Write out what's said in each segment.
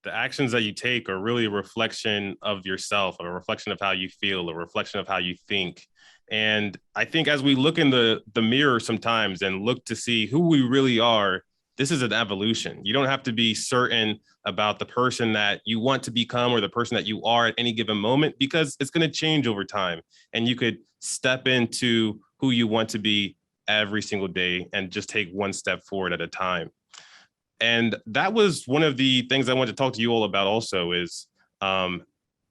the actions that you take are really a reflection of yourself, a reflection of how you feel, a reflection of how you think. And I think as we look in the mirror sometimes and look to see who we really are, this is an evolution. You don't have to be certain about the person that you want to become or the person that you are at any given moment, because it's going to change over time. And you could step into who you want to be every single day and just take one step forward at a time. And that was one of the things I wanted to talk to you all about also is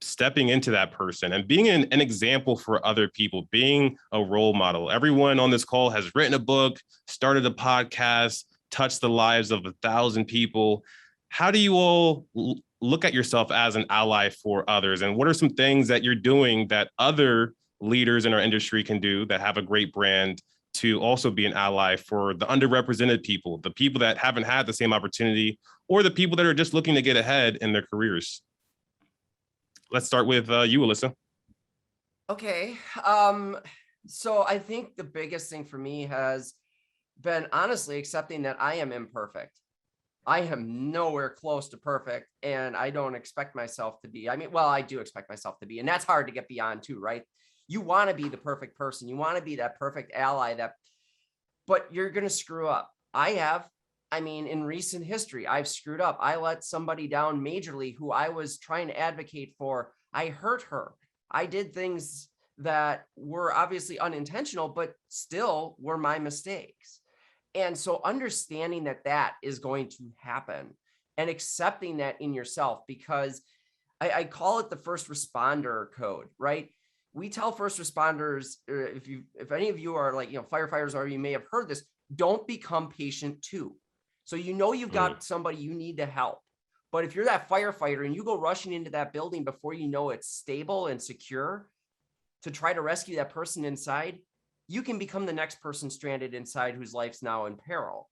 stepping into that person and being an example for other people, being a role model. Everyone on this call has written a book, started a podcast, touched the lives of 1,000 people. How do you all look at yourself as an ally for others? And what are some things that you're doing that other leaders in our industry can do that have a great brand to also be an ally for the underrepresented people, the people that haven't had the same opportunity, or the people that are just looking to get ahead in their careers? Let's start with you, Alyssa. Okay. So I think the biggest thing for me has been honestly accepting that I am imperfect. I am nowhere close to perfect, and I don't expect myself to be. I mean, well, I do expect myself to be, and that's hard to get beyond too, right? You want to be the perfect person. You want to be that perfect ally, but you're going to screw up. In recent history, I've screwed up. I let somebody down majorly who I was trying to advocate for. I hurt her. I did things that were obviously unintentional, but still were my mistakes. And so understanding that that is going to happen and accepting that in yourself, because I call it the first responder code, right? We tell first responders, if any of you are like, firefighters, or you may have heard this, don't become patient too. So you've got somebody you need to help. But if you're that firefighter and you go rushing into that building before you know it's stable and secure to try to rescue that person inside, you can become the next person stranded inside whose life's now in peril.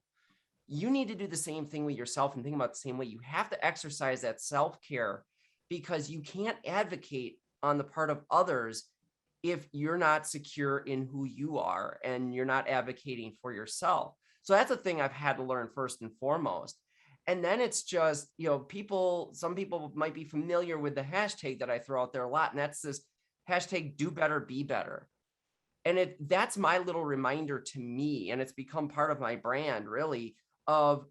You need to do the same thing with yourself and think about the same way. You have to exercise that self-care, because you can't advocate on the part of others if you're not secure in who you are and you're not advocating for yourself. So that's a thing I've had to learn first and foremost. And then it's just, some people might be familiar with the hashtag that I throw out there a lot, and that's this hashtag do better, be better. And that's my little reminder to me, and it's become part of my brand really of,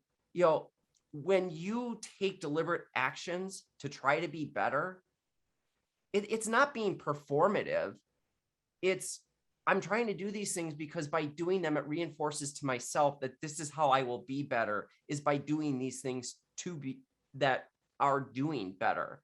when you take deliberate actions to try to be better, it's not being performative. I'm trying to do these things because by doing them, it reinforces to myself that this is how I will be better, is by doing these things that are doing better.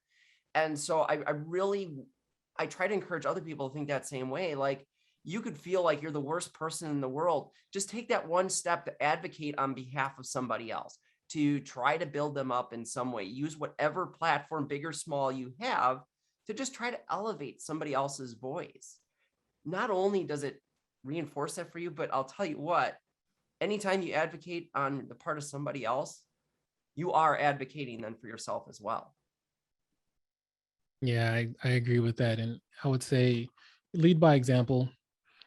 And so I try to encourage other people to think that same way. Like, you could feel like you're the worst person in the world. Just take that one step to advocate on behalf of somebody else, to try to build them up in some way. Use whatever platform, big or small, you have to just try to elevate somebody else's voice. Not only does it reinforce that for you, but I'll tell you what, anytime you advocate on the part of somebody else, you are advocating then for yourself as well. Yeah, I agree with that. And I would say lead by example,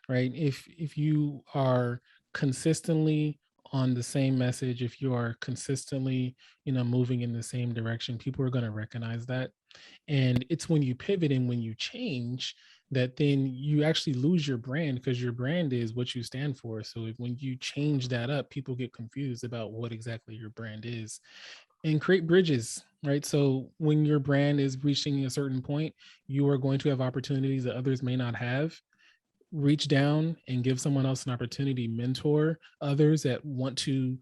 right? If you are consistently on the same message, if you are consistently, moving in the same direction, people are going to recognize that. And it's when you pivot and when you change that then you actually lose your brand, because your brand is what you stand for. So when you change that up, people get confused about what exactly your brand is. And create bridges, right? So when your brand is reaching a certain point, you are going to have opportunities that others may not have. Reach down and give someone else an opportunity, mentor others that want to,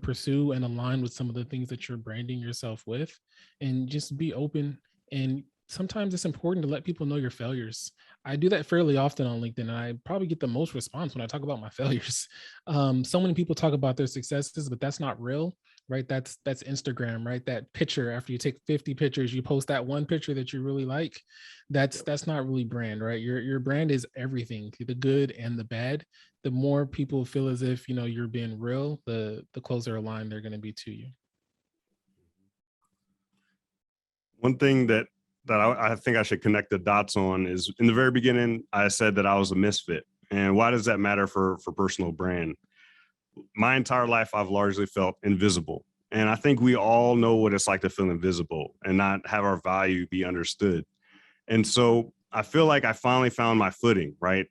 pursue and align with some of the things that you're branding yourself with, and just be open. And sometimes it's important to let people know your failures. I do that fairly often on LinkedIn, and I probably get the most response when I talk about my failures. So many people talk about their successes, but that's not real, right? That's Instagram, right? That picture, after you take 50 pictures, you post that one picture that you really like. That's not really brand, right? Your brand is everything, the good and the bad. The more people feel as if, you're being real, the closer aligned they're going to be to you. One thing that I think I should connect the dots on is, in the very beginning, I said that I was a misfit. And why does that matter for personal brand? My entire life, I've largely felt invisible. And I think we all know what it's like to feel invisible and not have our value be understood. And so I feel like I finally found my footing, right?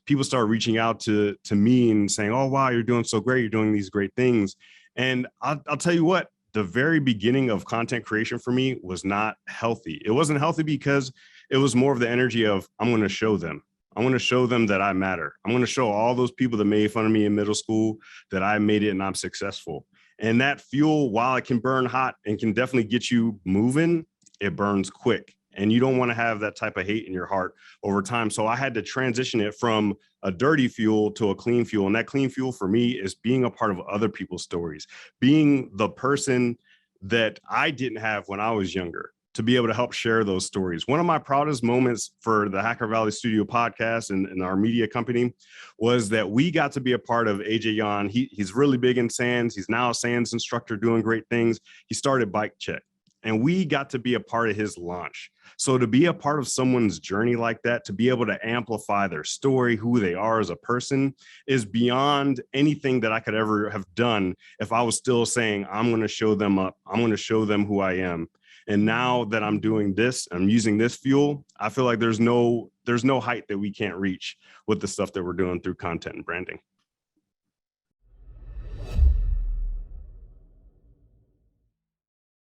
People started reaching out to me and saying, oh, wow, you're doing so great. You're doing these great things. And I'll tell you what, the very beginning of content creation for me was not healthy. It wasn't healthy because it was more of the energy of, I'm going to show them. I want to show them that I matter. I'm going to show all those people that made fun of me in middle school that I made it and I'm successful. And that fuel, while it can burn hot and can definitely get you moving, it burns quick. And you don't want to have that type of hate in your heart over time. So I had to transition it from a dirty fuel to a clean fuel. And that clean fuel for me is being a part of other people's stories, being the person that I didn't have when I was younger, to be able to help share those stories. One of my proudest moments for the Hacker Valley Studio podcast and our media company was that we got to be a part of AJ Yan. He's really big in SANS. He's now a SANS instructor doing great things. He started Bike Check, and we got to be a part of his launch. So to be a part of someone's journey like that, to be able to amplify their story, who they are as a person, is beyond anything that I could ever have done if I was still saying, I'm going to show them up. I'm going to show them who I am. And now that I'm doing this, I'm using this fuel, I feel like there's no height that we can't reach with the stuff that we're doing through content and branding.